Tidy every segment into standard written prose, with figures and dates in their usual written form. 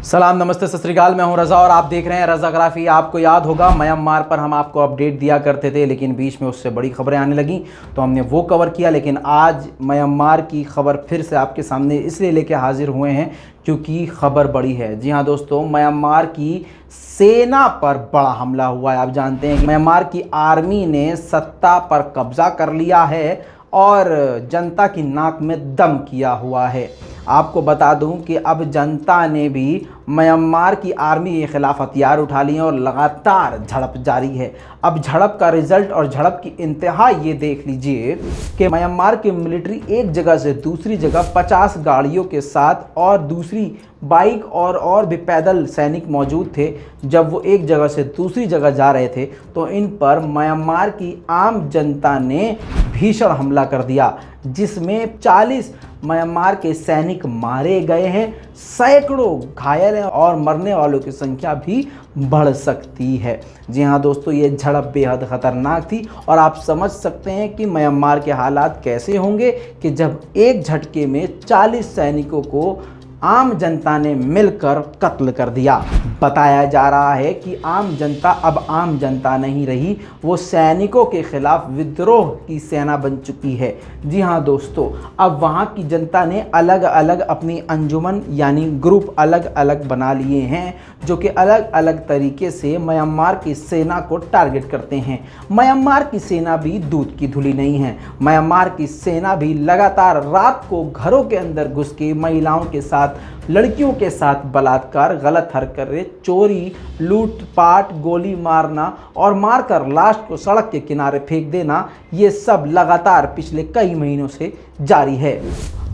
सलाम, नमस्ते, सत श्री अकाल। मैं हूं रज़ा और आप देख रहे हैं रज़ाग्राफी। आपको याद होगा म्यांमार पर हम आपको अपडेट दिया करते थे, लेकिन बीच में उससे बड़ी खबरें आने लगीं तो हमने वो कवर किया। लेकिन आज म्यांमार की खबर फिर से आपके सामने इसलिए लेके हाजिर हुए हैं क्योंकि खबर बड़ी है। जी हाँ दोस्तों, म्यांमार की सेना पर बड़ा हमला हुआ है। आप जानते हैं म्यांमार की आर्मी ने सत्ता पर कब्जा कर लिया है और जनता की नाक में दम किया हुआ है। आपको बता दूं कि अब जनता ने भी म्यांमार की आर्मी के खिलाफ हथियार उठा लिए हैं और लगातार झड़प जारी है। अब झड़प का रिजल्ट और झड़प की इंतहा ये देख लीजिए कि म्यांमार की मिलिट्री एक जगह से दूसरी जगह 50 गाड़ियों के साथ और दूसरी बाइक और भी पैदल सैनिक मौजूद थे। जब वो एक जगह से दूसरी जगह जा रहे थे तो इन पर म्यांमार की आम जनता ने भीषण हमला कर दिया, जिसमें 40 म्यांमार के सैनिक मारे गए हैं, सैकड़ों घायल हैं और मरने वालों की संख्या भी बढ़ सकती है। जी हाँ दोस्तों, ये झड़प बेहद ख़तरनाक थी और आप समझ सकते हैं कि म्यांमार के हालात कैसे होंगे कि जब एक झटके में 40 सैनिकों को आम जनता ने मिलकर कत्ल कर दिया। बताया जा रहा है कि आम जनता अब आम जनता नहीं रही, वो सैनिकों के खिलाफ विद्रोह की सेना बन चुकी है। जी हाँ दोस्तों, अब वहाँ की जनता ने अलग अलग अपनी अंजुमन यानी ग्रुप अलग अलग बना लिए हैं, जो कि अलग अलग तरीके से म्यांमार की सेना को टारगेट करते हैं। म्यांमार की सेना भी दूध की धुली नहीं है। म्यांमार की सेना भी लगातार रात को घरों के अंदर घुस के महिलाओं के साथ, लड़कियों के साथ बलात्कार, गलत हरकतें, चोरी, लूटपाट, गोली मारना और मारकर लाश को सड़क के किनारे फेंक देना, ये सब लगातार पिछले कई महीनों से जारी है।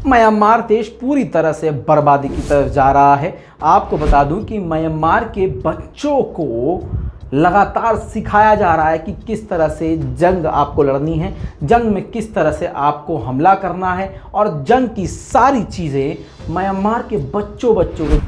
म्यांमार देश पूरी तरह से बर्बादी की तरफ जा रहा है। आपको बता दूं कि म्यांमार के बच्चों को लगातार सिखाया जा रहा है कि किस तरह से जंग आपको लड़नी है, जंग में किस तरह से आपको हमला करना है, और जंग की सारी चीज़ें म्यांमार के बच्चों को,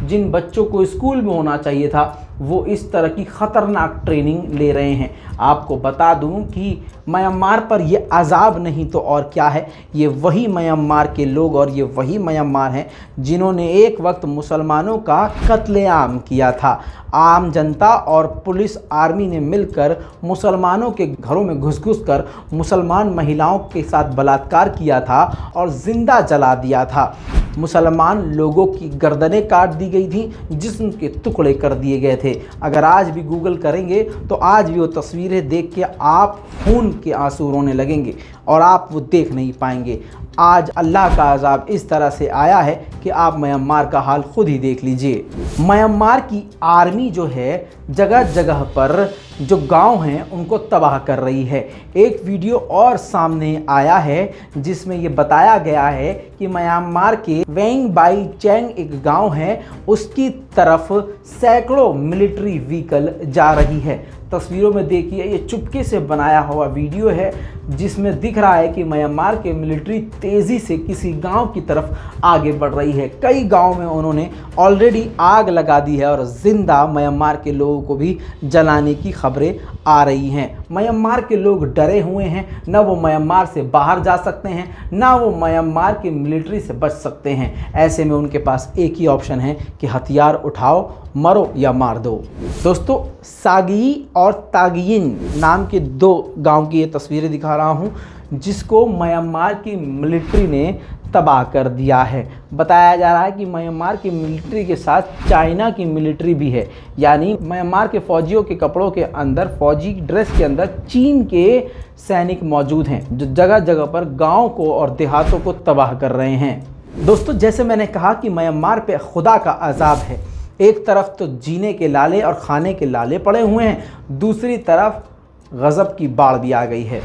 जिन बच्चों को स्कूल में होना चाहिए था, वो इस तरह की ख़तरनाक ट्रेनिंग ले रहे हैं। आपको बता दूं कि म्यांमार पर ये अजाब नहीं तो और क्या है। ये वही म्यांमार के लोग और ये वही म्यांमार हैं जिन्होंने एक वक्त मुसलमानों का कत्लेआम किया था। आम जनता और पुलिस आर्मी ने मिलकर मुसलमानों के घरों में घुस कर मुसलमान महिलाओं के साथ बलात्कार किया था और ज़िंदा जला दिया था। मुसलमान लोगों की गर्दनें काट दी गई थी, जिस्म के टुकड़े कर दिए गए थे। अगर आज भी गूगल करेंगे तो आज भी वो तस्वीरें देख के आप खून के आंसू रोने लगेंगे और आप वो देख नहीं पाएंगे। आज अल्लाह का अज़ाब इस तरह से आया है कि आप म्यांमार का हाल खुद ही देख लीजिए। म्यांमार की आर्मी जो है जगह जगह पर जो गांव हैं उनको तबाह कर रही है। एक वीडियो और सामने आया है जिसमें ये बताया गया है कि म्यांमार के वेंग बाई चैंग एक गांव है, उसकी तरफ सैकड़ों मिलिट्री व्हीकल जा रही है। तस्वीरों में देखिए, ये चुपके से बनाया हुआ वीडियो है जिसमें दिख रहा है कि म्यांमार के मिलिट्री तेज़ी से किसी गांव की तरफ आगे बढ़ रही है। कई गांव में उन्होंने ऑलरेडी आग लगा दी है और ज़िंदा म्यांमार के लोगों को भी जलाने की खबरें आ रही हैं। म्यांमार के लोग डरे हुए हैं, न वो म्यांमार से बाहर जा सकते हैं, ना वो म्यांमार की मिलिट्री से बच सकते हैं। ऐसे में उनके पास एक ही ऑप्शन है कि हथियार उठाओ, मरो या मार दो। दोस्तों, सागी और तागियिन नाम के दो गांव की ये तस्वीरें दिखा रहा हूं जिसको म्यांमार की मिलिट्री ने तबाह कर दिया है। बताया जा रहा है कि म्यांमार की मिलिट्री के साथ चाइना की मिलिट्री भी है, यानी म्यांमार के फौजियों के कपड़ों के अंदर, फौजी ड्रेस के अंदर चीन के सैनिक मौजूद हैं जो जगह जगह पर गाँव को और देहातों को तबाह कर रहे हैं। दोस्तों, जैसे मैंने कहा कि म्यांमार पे खुदा का अजाब है। एक तरफ तो जीने के लाले और खाने के लाले पड़े हुए हैं, दूसरी तरफ गज़ब की बाढ़ भी आ गई है।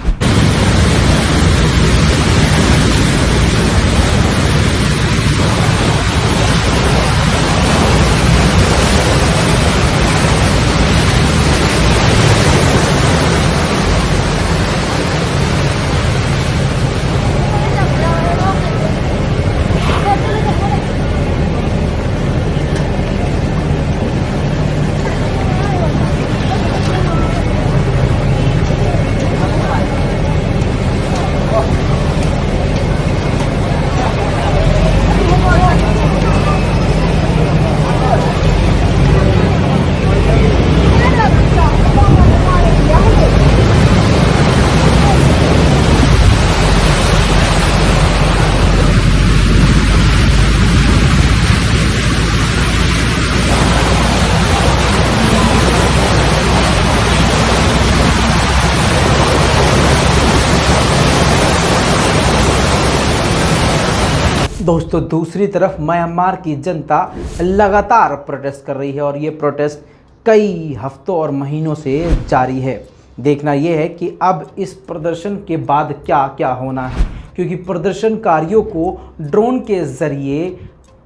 दोस्तों दूसरी तरफ म्यांमार की जनता लगातार प्रोटेस्ट कर रही है और ये प्रोटेस्ट कई हफ्तों और महीनों से जारी है। देखना यह है कि अब इस प्रदर्शन के बाद क्या क्या होना है, क्योंकि प्रदर्शनकारियों को ड्रोन के ज़रिए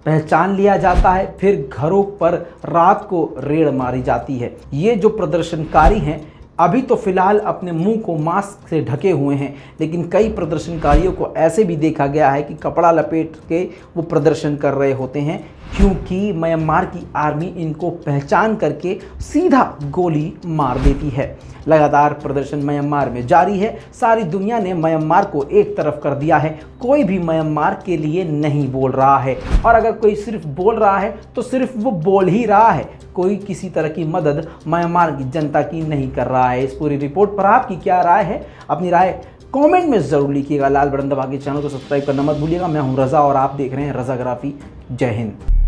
पहचान लिया जाता है, फिर घरों पर रात को रेड मारी जाती है। ये जो प्रदर्शनकारी हैं अभी तो फिलहाल अपने मुंह को मास्क से ढके हुए हैं, लेकिन कई प्रदर्शनकारियों को ऐसे भी देखा गया है कि कपड़ा लपेट के वो प्रदर्शन कर रहे होते हैं, क्योंकि म्यांमार की आर्मी इनको पहचान करके सीधा गोली मार देती है। लगातार प्रदर्शन म्यांमार में जारी है। सारी दुनिया ने म्यांमार को एक तरफ कर दिया है। कोई भी म्यांमार के लिए नहीं बोल रहा है, और अगर कोई सिर्फ बोल रहा है तो सिर्फ वो बोल ही रहा है। कोई किसी तरह की मदद म्यांमार की जनता की नहीं कर रहा है। इस पूरी रिपोर्ट पर आपकी क्या राय है? अपनी राय कमेंट में ज़रूर लिखिएगा। लाल बटन दबा के चैनल को सब्सक्राइब करना मत भूलिएगा। मैं हूं रज़ा और आप देख रहे हैं रज़ाग्राफी। जय हिंद।